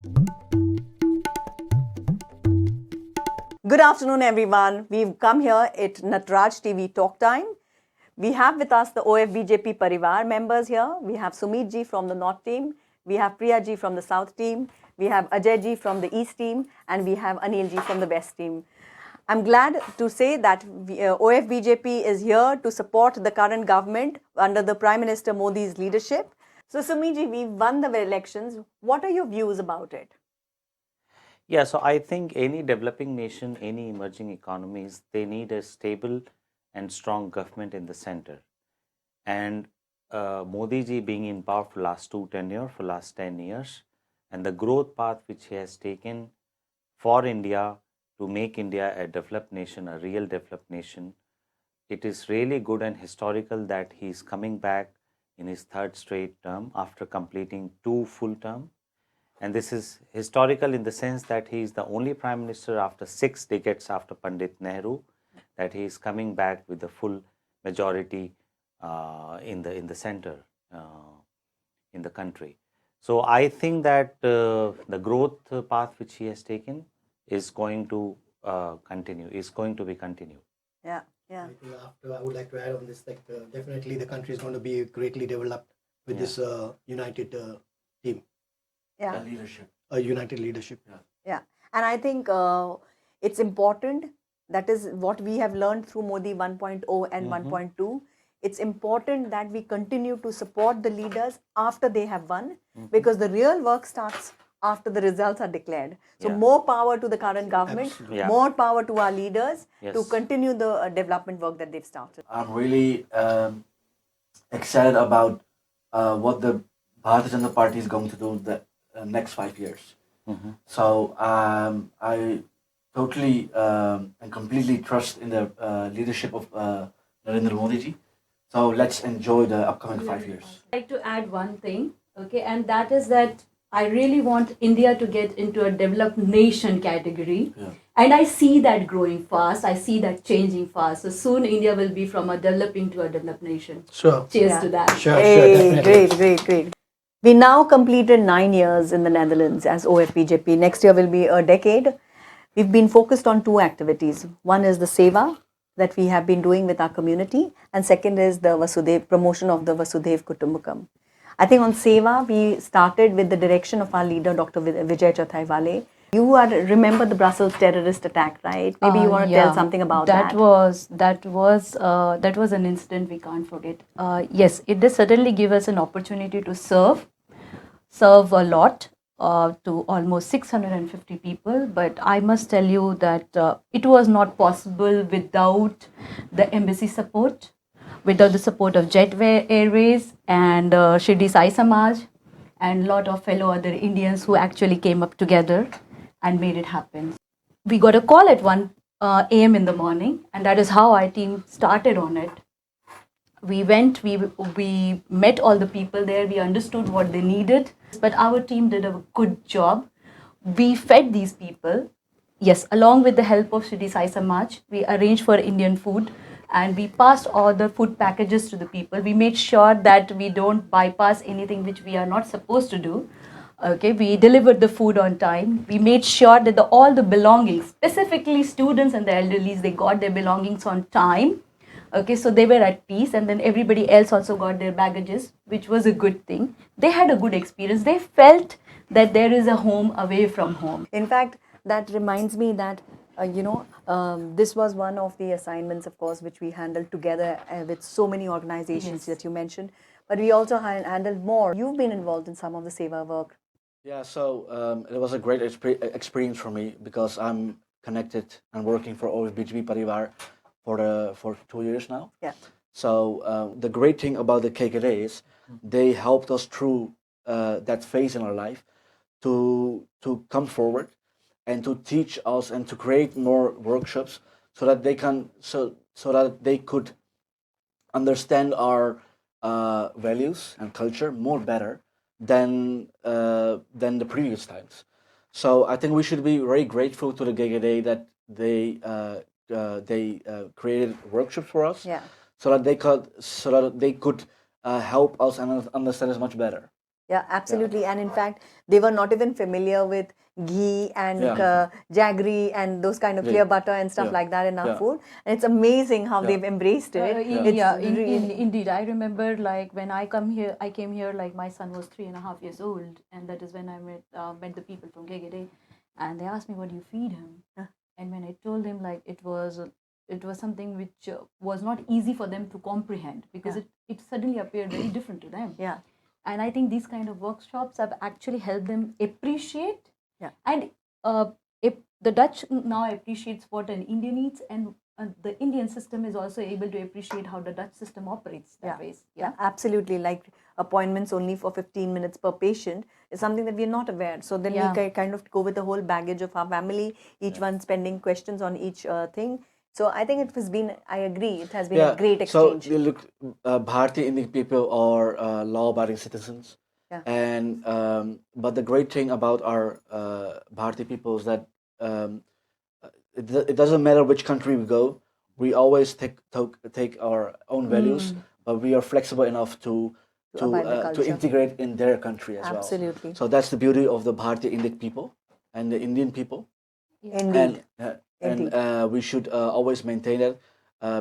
Good afternoon, everyone. We've come here at Natraj TV Talktime. We have with us the OF BJP Parivar members here. We have Sumit ji from the North team. We have Priya ji from the South team. We have Ajay ji from the East team. And we have Anil ji from the West team. I'm glad to say that OF BJP is here to support the current government under the Prime Minister Modi's leadership. So Sumit ji, we've won the elections. What are your views about it? Yeah, so I think any developing nation, any emerging economies, they need a stable and strong government in the center. And Modi ji being in power for last 10 years, and the growth path which he has taken for India to make India a developed nation, a real developed nation, it is really good and historical that he is coming back in his third straight term after completing 2 full terms. And this is historical in the sense that he is the only Prime Minister after 6 decades after Pandit Nehru, that he is coming back with the full majority in the center in the country. So I think that the growth path which he has taken is going to continue, is going to be continued. Yeah, yeah. I would like to add on this that definitely the country is going to be greatly developed with this united team. Yeah. A united leadership. Yeah. And I think it's important. That is what we have learned through Modi 1.0 and 1.2. It's important that we continue to support the leaders after they have won, because the real work starts after the results are declared. So more power to the current government, more power to our leaders to continue the development work that they've started. I'm really excited about what the Bharatiya Janata Party is going to do the next 5 years. So I totally and completely trust in the leadership of Narendra Modi ji. So let's enjoy the upcoming 5 years. I'd like to add one thing, okay, and that is that I really want India to get into a developed nation category. And I see that growing fast. I see that changing fast. So soon India will be from a developing to a developed nation. Sure. Cheers to that. Sure, Hey, definitely. great. We now completed 9 years in the Netherlands as OFBJP. Next year will be a decade. We've been focused on 2 activities. One is the Seva that we have been doing with our community, and second is the promotion of the Vasudhaiv Kutumbakam. I think on Seva, we started with the direction of our leader, Dr. Widjai. You remember the Brussels terrorist attack, right? Maybe you want to tell something about that. That was an incident we can't forget. Yes, it did certainly give us an opportunity to serve a lot to almost 650 people. But I must tell you that it was not possible without the embassy support, without the support of Jet Airways and Shirdi Sai Samaj and a lot of fellow other Indians who actually came up together and made it happen. We got a call at 1 a.m. in the morning, and that is how our team started on it. We went, we met all the people there, we understood what they needed, but our team did a good job. We fed these people. Yes, along with the help of Shirdi Sai Samaj, we arranged for Indian food and we passed all the food packages to the people. We made sure that we don't bypass anything which we are not supposed to do. Okay, we delivered the food on time. We made sure that all the belongings, specifically students and the elderlies, they got their belongings on time. Okay, so they were at peace, and then everybody else also got their baggages, which was a good thing. They had a good experience. They felt that there is a home away from home. In fact, that reminds me that, this was one of the assignments, of course, which we handled together with so many organizations that you mentioned. But we also handled more. You've been involved in some of the Seva work. Yeah, so it was a great experience for me because I'm connected and working for BJP Parivar for 2 years now. Yeah. So the great thing about the KKD is they helped us through that phase in our life to come forward and to teach us and to create more workshops so that they could understand our values and culture more better than the previous times. So I think we should be very grateful to the GGD that they created workshops for us, so that they could help us and understand us much better. Yeah, absolutely. And in fact, they were not even familiar with ghee and Yeah. jaggery and those kind of Yeah. clear butter and stuff Yeah. like that in our Yeah. food. And it's amazing how Yeah. they've embraced it. Indeed. I remember like when I came here like my son was 3.5 years old, and that is when I met the people from KKD, and they asked me, what do you feed him? And when I told them, like it was something which was not easy for them to comprehend, because it suddenly appeared very different to them. Yeah. And I think these kind of workshops have actually helped them appreciate. Yeah. And if the Dutch now appreciates what an Indian eats, and the Indian system is also able to appreciate how the Dutch system operates that ways. Yeah, absolutely. Like appointments only for 15 minutes per patient is something that we're not aware. So then we kind of go with the whole baggage of our family, each one spending questions on each thing. So I think it has been, I agree, it has been a great exchange. So look, Bharati Indian people are law-abiding citizens. Yeah. And but the great thing about our Bharati people is that it doesn't matter which country we go, we always take our own values, but we are flexible enough to abide the culture. integrate in their country as Absolutely. well. So that's the beauty of the Bharati Indian people and the Indian people. Indeed. And we should always maintain it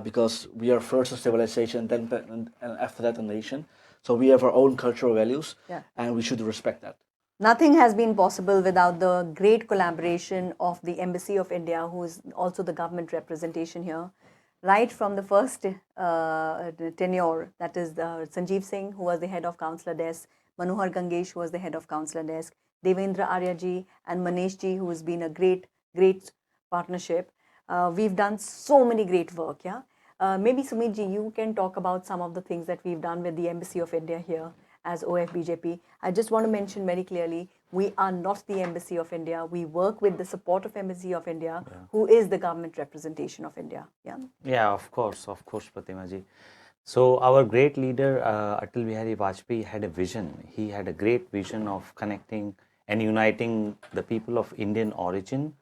because we are first a civilization, then and after that a nation. So we have our own cultural values, and we should respect that. Nothing has been possible without the great collaboration of the Embassy of India, who is also the government representation here. Right from the first tenure, that is Sanjeev Singh, who was the head of Consular Desk, Manohar Gangesh, who was the head of Consular Desk, Devendra Arya ji, and Manish ji, who has been a great partnership. We've done so many great work, yeah. Maybe Sumit ji, you can talk about some of the things that we've done with the Embassy of India here as OF BJP. I just want to mention very clearly, we are not the Embassy of India. We work with the support of Embassy of India, who is the government representation of India. Yeah. Yeah, of course, Pratima ji. So our great leader Atal Bihari Vajpayee had a vision. He had a great vision of connecting and uniting the people of Indian origin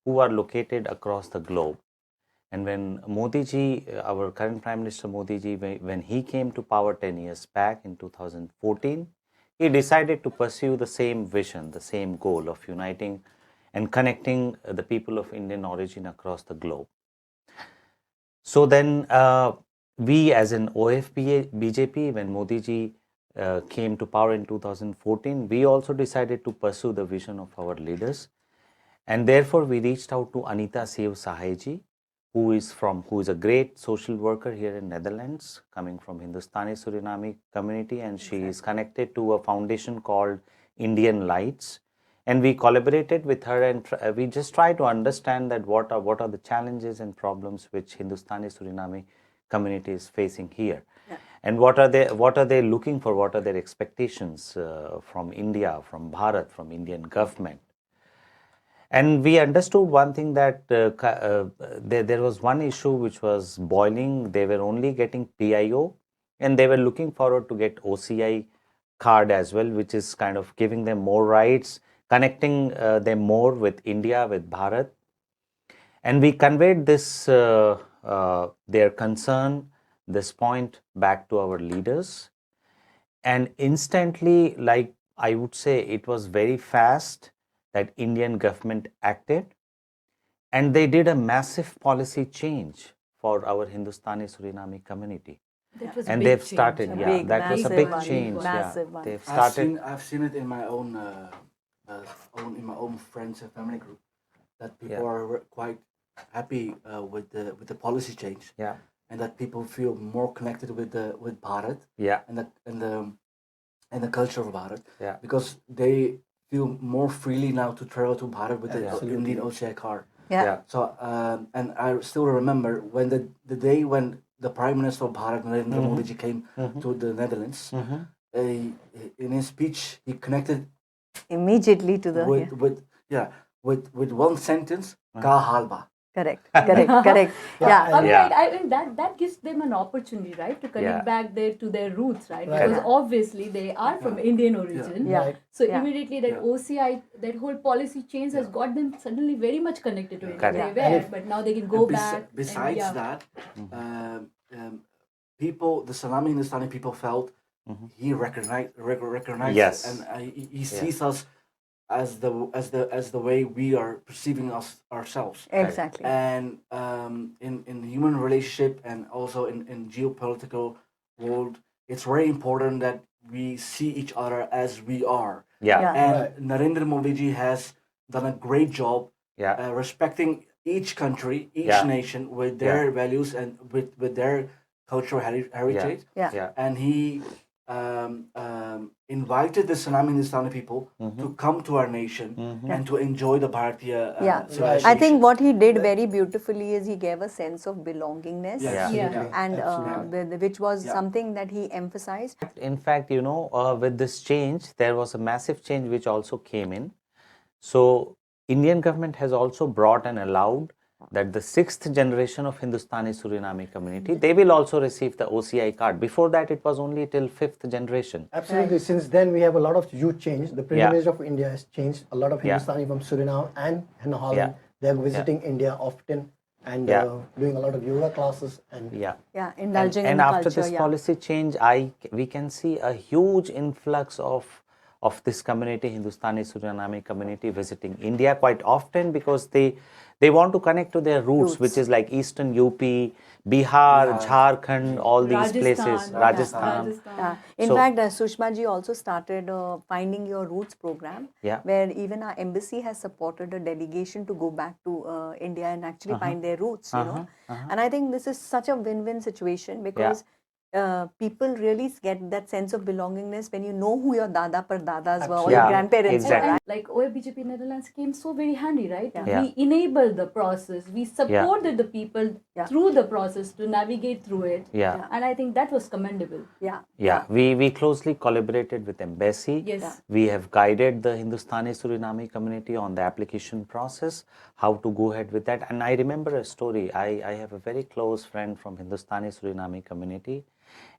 who are located across the globe. And when Modi ji, our current Prime Minister Modi ji, when he came to power 10 years back in 2014, he decided to pursue the same vision, the same goal of uniting and connecting the people of Indian origin across the globe. So then we as an OFBA BJP, when Modi ji came to power in 2014, we also decided to pursue the vision of our leaders. And therefore we reached out to Anita Sev Sahai ji, who is a great social worker here in Netherlands, coming from Hindustani Suriname community, and she is connected to a foundation called Indian Lights. And we collaborated with her, and we just try to understand that what are the challenges and problems which Hindustani Suriname community is facing here, and what are they looking for, what are their expectations from India, from Bharat, from Indian government. And we understood one thing, that there was one issue which was boiling. They were only getting PIO, and they were looking forward to get OCI card as well, which is kind of giving them more rights, connecting them more with India, with Bharat. And we conveyed this, their concern, this point back to our leaders. And instantly, like I would say, it was very fast that Indian government acted, and they did a massive policy change for our Hindustani Suriname community. And they've started, that was a big one, change. massive one. They've started. I've seen it in my own friends and family group, that people are quite happy with the policy change. Yeah. And that people feel more connected with Bharat. Yeah. And the culture of Bharat. Yeah. Because they feel more freely now to travel to Bharat with the Indian OCI card. Yeah. So and I still remember when the day when the Prime Minister of Bharat, Narendra Modi ji, came to the Netherlands. In his speech, he connected Immediately to the with one sentence, "Ka halba." Correct. Yeah. I mean, that gives them an opportunity, right, to connect back to their roots, right? Because obviously they are from Indian origin. Yeah. So immediately that OCI, that whole policy change has got them suddenly very much connected to India. They were, but now they can go back. Besides that, people, the Salami Hindustani people felt he recognizes Yes. and he sees us as the way we are perceiving ourselves. Exactly. And in human relationship and also in geopolitical world, it's very important that we see each other as we are. Yeah. Yeah. And Right. Narendra Modi ji has done a great job Yeah. respecting each country, each Yeah. nation with their values and with their cultural heritage. Yeah. Yeah. And he invited the Suriname Hindustani people to come to our nation and to enjoy the Bharatiya Yeah. civilization. I think what he did very beautifully is he gave a sense of belongingness, Yeah. Absolutely. and Absolutely. which was Yeah. something that he emphasized. In fact, with this change, there was a massive change which also came in. So, Indian government has also brought and allowed that the 6th generation of Hindustani Suriname community, they will also receive the OCI card. Before that, it was only till 5th generation. Absolutely. Since then, we have a lot of youth change. The pilgrimage of India has changed. A lot of Yeah. Hindustani from Suriname and in Holland, they're visiting India often and doing a lot of yoga classes. And Yeah. Yeah, indulging in And the after culture. this Yeah. policy change, we can see a huge influx of this community, Hindustani Suriname community, visiting India quite often because they want to connect to their roots, which is like Eastern UP, Bihar, Jharkhand, all these places, Rajasthan. Yeah. In fact, Sushma ji also started Finding Your Roots program, Yeah. where even our embassy has supported a delegation to go back to India and actually find their roots, And I think this is such a win-win situation because people really get that sense of belongingness when you know who your dada pardadas were or your Yeah, grandparents were, exactly. right? Like BJP Netherlands came so very handy, right? Yeah. We enabled the process. We supported the people through the process to navigate through it. Yeah. And I think that was commendable. Yeah. Yeah, we closely collaborated with embassy. Yes. Yeah. We have guided the Hindustani Suriname community on the application process, how to go ahead with that. And I remember a story. I have a very close friend from Hindustani Suriname community,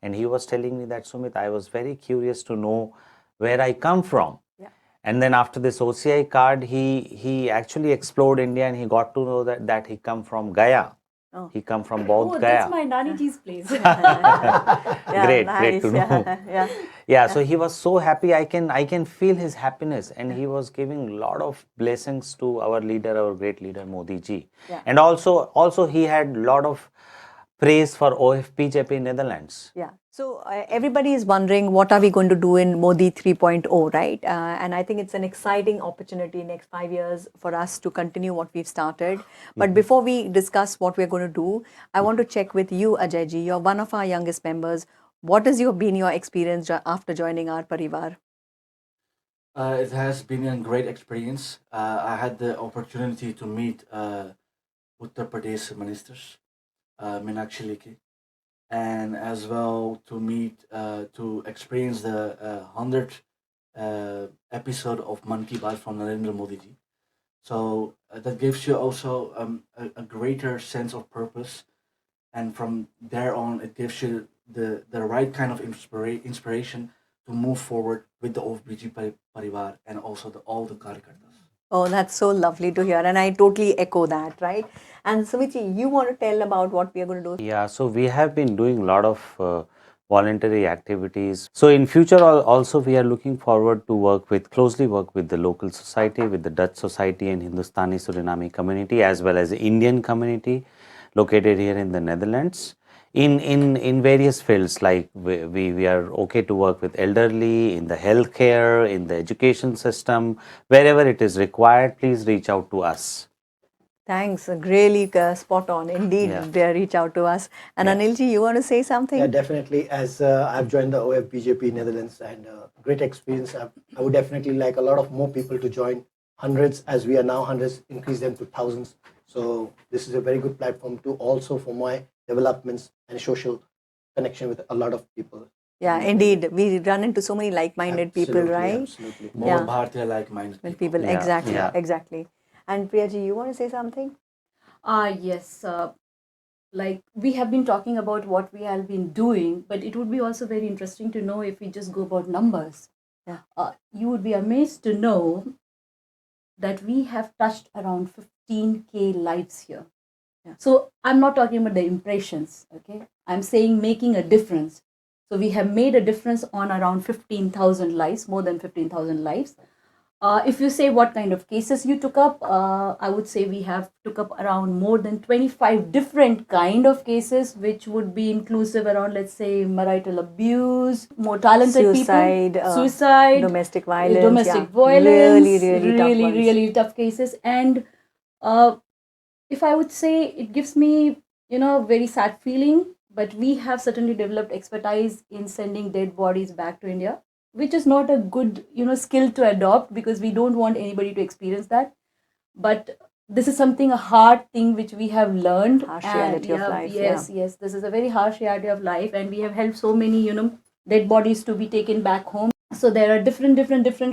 and he was telling me that, Sumit, I was very curious to know where I come from. Yeah. And then after this OCI card, he actually explored India and he got to know that he come from Gaya. Oh. He come from Bodh Oh, Gaya. that's my Nani ji's place. Yeah, Great nice. to know. Yeah. Yeah, so he was so happy. I can feel his happiness, and he was giving a lot of blessings to our leader, our great leader Modi ji. Yeah. And also he had a lot of praise for BJP Netherlands. Yeah. So everybody is wondering what are we going to do in Modi 3.0, right? And I think it's an exciting opportunity next 5 years for us to continue what we've started. But before we discuss what we're going to do, I want to check with you, Ajay ji. You're one of our youngest members. What has been your experience after joining our Parivar? It has been a great experience. I had the opportunity to meet Uttar Pradesh ministers, Meenakshi Lekhi, and as well to experience the 100th episode of Man Ki Baat from Narendra Modi ji. So that gives you also a greater sense of purpose, and from there on, it gives you the right kind of inspiration to move forward with the BJP Parivar and also all the Karyakartas. Oh, that's so lovely to hear. And I totally echo that, right? And Sumiti, you want to tell about what we are going to do? Yeah, so we have been doing a lot of voluntary activities. So in future also we are looking forward to closely work with the local society, with the Dutch society and Hindustani Suriname community, as well as the Indian community located here in the Netherlands. In various fields, like we are okay to work with elderly, in the healthcare, in the education system, wherever it is required, please reach out to us. Thanks. Really spot on. Indeed, reach out to us. And Anilji, you want to say something? yeah, definitely. As I've joined the OF BJP Netherlands and great experience, I would definitely like a lot of more people to join. Hundreds, as we are now hundreds, increase them to thousands. So this is a very good platform to also for my developments and social connection with a lot of people. Yeah, indeed. We run into so many like-minded people, Absolutely, right? Absolutely. More Bharatiya like-minded With people. people, exactly, Yeah. exactly. And Priyaji, you want to say something? Yes. Like we have been talking about what we have been doing, but it would be also very interesting to know if we just go about numbers. Yeah. You would be amazed to know that we have touched around 15K lives here. Yeah. So I'm not talking about the impressions, okay? I'm saying making a difference. So we have made a difference on around 15,000 lives, more than 15,000 lives. If you say what kind of cases you took up, I would say we have took up around more than 25 different kind of cases, which would be inclusive around, let's say, marital abuse, more talented Suicide, people, suicide, domestic violence, domestic violence, really really tough cases. And if I would say, it gives me, very sad feeling, but we have certainly developed expertise in sending dead bodies back to India, which is not a good, skill to adopt, because we don't want anybody to experience that. But this is something, a hard thing which we have learned. Harsh reality of life. Yes, yes. This is a very harsh reality of life, and we have helped so many, dead bodies to be taken back home. So there are different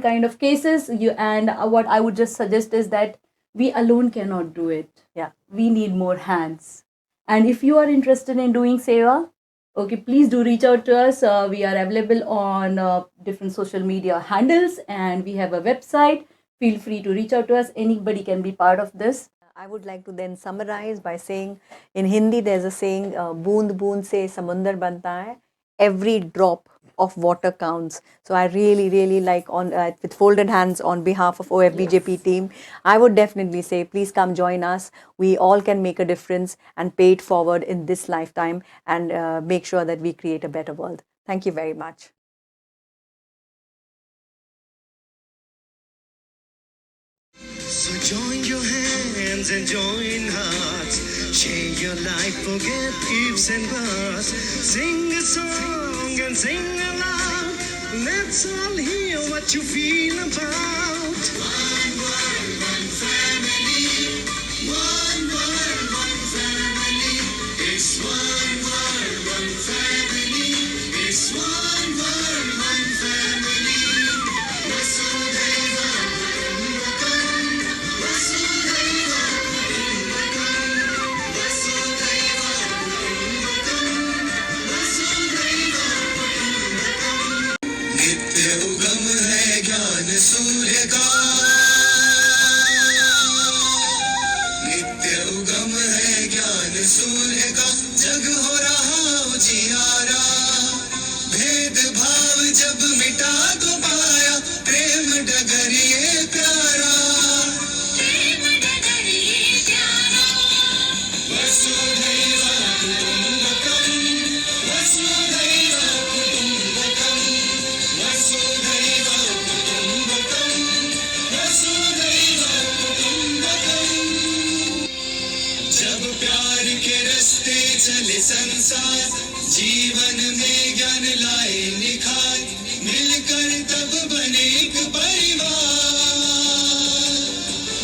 kind of cases. And what I would just suggest is that we alone cannot do it. Yeah. We need more hands. And if you are interested in doing seva, okay, please do reach out to us. We are available on different social media handles, and we have a website. Feel free to reach out to us. Anybody can be part of this. I would like to then summarize by saying, in Hindi there's a saying, "Boond boond se samundar banta hai." Every drop of water counts. So I really like, on with folded hands on behalf of OFBJP team, I would definitely say, please come join us. We all can make a difference and pay it forward in this lifetime, and make sure that we create a better world. Thank you very much. So join your hands and join hearts. Share your life, forget ifs and buts. Sing a song and sing aloud. Let's all hear what you feel about. One world, one family. One world, one family. It's one world, one family. It's one world, one family. Vasudhaiva Kutumbakam. Vasudhaiva Kutumbakam. Vasudhaiva Kutumbakam. Vasudhaiva Kutumbakam. नित्य उगम है ज्ञान सूर्य का. नित्य उगम है ज्ञान सूर्य का. जग हो रहा उजियारा. भेद भाव जब मिटा तो पाया. प्रेम डगरिए प्यारा. प्रेम डगरिए प्यारा. वसुधैव कुटुम्बकम. वसुधैव कुटुम्बकम. वसुधैव कुटुम्बकम. वसुधैव कुटुम्बकम. जब प्यार के रास्ते चले संसार. जीवन में ज्ञान लाए निखार. मिलकर तब बने एक परिवार.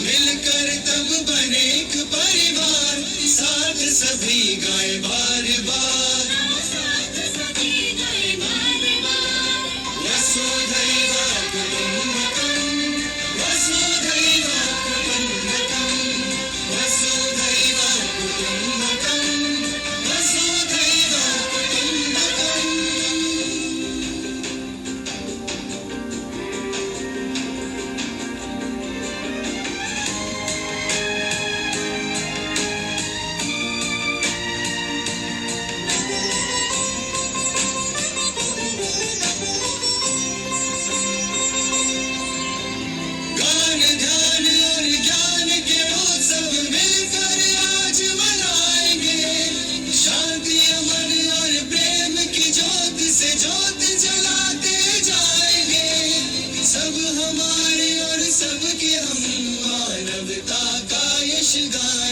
मिलकर तब बने एक परिवार. साथ सभी गाए बार बार. साथ सभी गाए बार बार. वसुधैव कुटुम्बकम. वसुधैव कुटुम्बकम. वसुधैव कुटुम्बकम. वसुधैव कुटुम्बकम. गान ध्यान और ज्ञान के उत्सव मिलकर आज मनाएंगे. शांति अमन और प्रेम की ज्योत से ज्योत जलाते जाएंगे. सब हमारे और सबके हम. मानवता का यश गाएंगे.